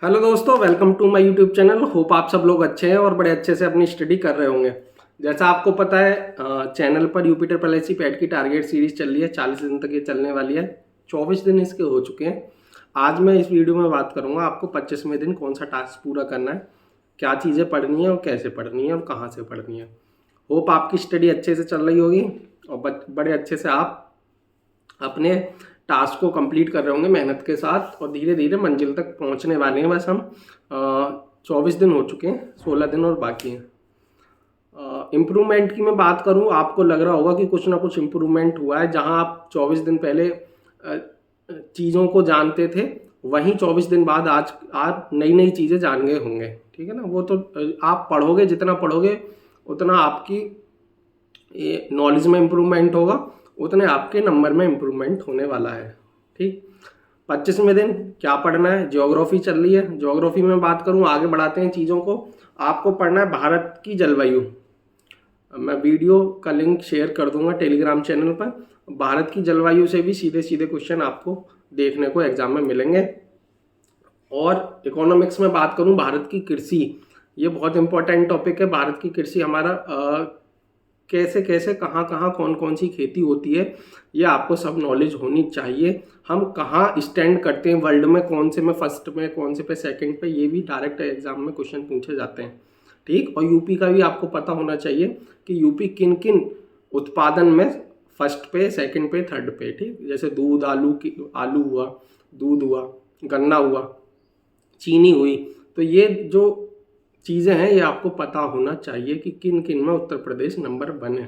Hello दोस्तों, welcome to my YouTube channel. Hope आप सब लोग अच्छे हैं और बड़े अच्छे से अपनी स्टडी कर रहे होंगे। जैसा आपको पता है, चैनल पर यूपिटर पीएससी पैट की टारगेट सीरीज चल रही है। 40 दिन तक ये चलने वाली है। 24 दिन इसके हो चुके हैं। आज मैं इस वीडियो में बात करूंगा आपको 25वें दिन कौन सा टास्क पूरा करना है, क्या चीज़ें पढ़नी है और कैसे पढ़नी है और कहाँ से पढ़नी है। होप आपकी स्टडी अच्छे से चल रही होगी और बड़े अच्छे से आप अपने टास्क को कंप्लीट कर रहे होंगे मेहनत के साथ और धीरे धीरे मंजिल तक पहुंचने वाले हैं। बस हम 24 दिन हो चुके हैं, 16 दिन और बाकी हैं। इम्प्रूवमेंट की मैं बात करूं, आपको लग रहा होगा कि कुछ ना कुछ इम्प्रूवमेंट हुआ है। जहां आप 24 दिन पहले चीज़ों को जानते थे, वहीं 24 दिन बाद आज आप नई नई चीज़ें जान गए होंगे। ठीक है ना। वो तो आप पढ़ोगे, जितना पढ़ोगे उतना आपकी नॉलेज में इम्प्रूवमेंट होगा, उतने आपके नंबर में इम्प्रूवमेंट होने वाला है। ठीक। 25वें दिन क्या पढ़ना है? ज्योग्राफी चल रही है। ज्योग्राफी में बात करूं, आगे बढ़ाते हैं चीज़ों को। आपको पढ़ना है भारत की जलवायु। मैं वीडियो का लिंक शेयर कर दूंगा टेलीग्राम चैनल पर। भारत की जलवायु से भी सीधे सीधे क्वेश्चन आपको देखने को एग्जाम में मिलेंगे। और इकोनॉमिक्स में बात करूं, भारत की कृषि, ये बहुत इंपॉर्टेंट टॉपिक है। भारत की कृषि हमारा कैसे कैसे कहाँ कहाँ कौन कौन सी खेती होती है, ये आपको सब नॉलेज होनी चाहिए। हम कहाँ स्टैंड करते हैं वर्ल्ड में, कौन से में फर्स्ट में, कौन से पे सेकंड पे, ये भी डायरेक्ट एग्जाम में क्वेश्चन पूछे जाते हैं। ठीक। और यूपी का भी आपको पता होना चाहिए कि यूपी किन किन उत्पादन में फर्स्ट पे, सेकंड पे, थर्ड पे। ठीक। जैसे दूध, आलू हुआ, दूध हुआ, गन्ना हुआ, चीनी हुई। तो ये जो चीज़ें हैं ये आपको पता होना चाहिए कि किन किन में उत्तर प्रदेश नंबर 1 है।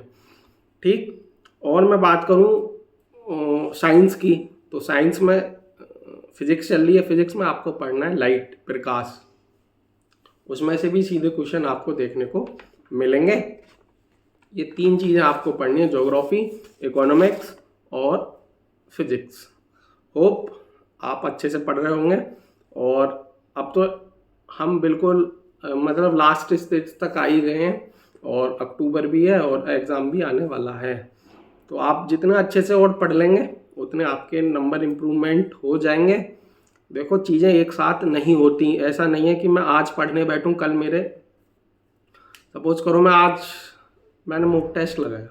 ठीक। और मैं बात करूं साइंस की, तो साइंस में फिजिक्स चल रही है। फिजिक्स में आपको पढ़ना है लाइट, प्रकाश। उसमें से भी सीधे क्वेश्चन आपको देखने को मिलेंगे। ये 3 चीज़ें आपको पढ़नी है, ज्योग्राफी, इकोनॉमिक्स और फिजिक्स। होप आप अच्छे से पढ़ रहे होंगे। और अब तो हम बिल्कुल मतलब लास्ट स्टेज तक आ ही गए हैं और अक्टूबर भी है और एग्ज़ाम भी आने वाला है। तो आप जितना अच्छे से और पढ़ लेंगे उतने आपके नंबर इम्प्रूवमेंट हो जाएंगे। देखो, चीज़ें एक साथ नहीं होती। ऐसा नहीं है कि मैं आज पढ़ने बैठूं, कल मेरे सपोज करो मैंने मॉक टेस्ट लगाया,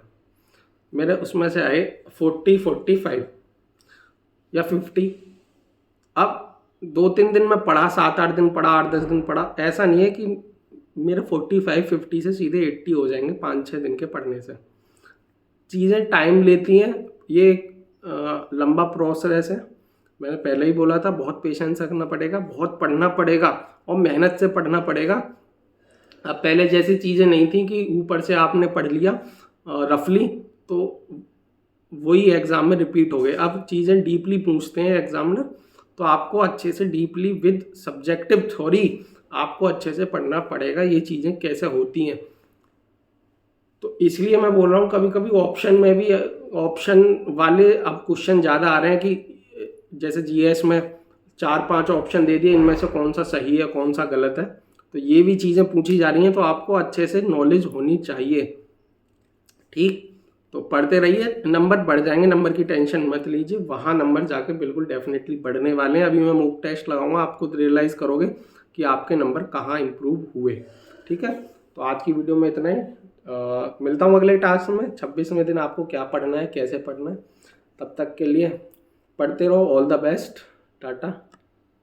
मेरे उसमें से आए 40, 45 या 50। अब 2-3 दिन में पढ़ा, 7-8 दिन पढ़ा, 8-10 दिन पढ़ा, ऐसा नहीं है कि मेरे 45, 50 से सीधे 80 हो जाएंगे 5-6 दिन के पढ़ने से। चीज़ें टाइम लेती हैं। ये एक लंबा प्रोसेस है। मैंने पहले ही बोला था, बहुत पेशेंस रखना पड़ेगा, बहुत पढ़ना पड़ेगा और मेहनत से पढ़ना पड़ेगा। अब पहले जैसी चीज़ें नहीं थी कि ऊपर से आपने पढ़ लिया रफली तो वही एग्ज़ाम में रिपीट हो गए। अब चीज़ें डीपली पूछते हैं एग्जामिनर, तो आपको अच्छे से डीपली विद सब्जेक्टिव थ्योरी आपको अच्छे से पढ़ना पड़ेगा, ये चीज़ें कैसे होती हैं। तो इसलिए मैं बोल रहा हूँ, कभी कभी ऑप्शन में भी ऑप्शन वाले अब क्वेश्चन ज़्यादा आ रहे हैं कि जैसे जीएस में 4-5 ऑप्शन दे दिए, इनमें से कौन सा सही है कौन सा गलत है। तो ये भी चीज़ें पूछी जा रही हैं, तो आपको अच्छे से नॉलेज होनी चाहिए। ठीक। तो पढ़ते रहिए, नंबर बढ़ जाएंगे, नंबर की टेंशन मत लीजिए। वहाँ नंबर जाके बिल्कुल डेफिनेटली बढ़ने वाले हैं। अभी मैं मॉक टेस्ट लगाऊंगा, आप खुद रियलाइज़ करोगे कि आपके नंबर कहाँ इम्प्रूव हुए। ठीक है। तो आज की वीडियो में इतना ही। मिलता हूँ अगले टास्क में। 26वें दिन आपको क्या पढ़ना है, कैसे पढ़ना है। तब तक के लिए पढ़ते रहो। All the best. टाटा।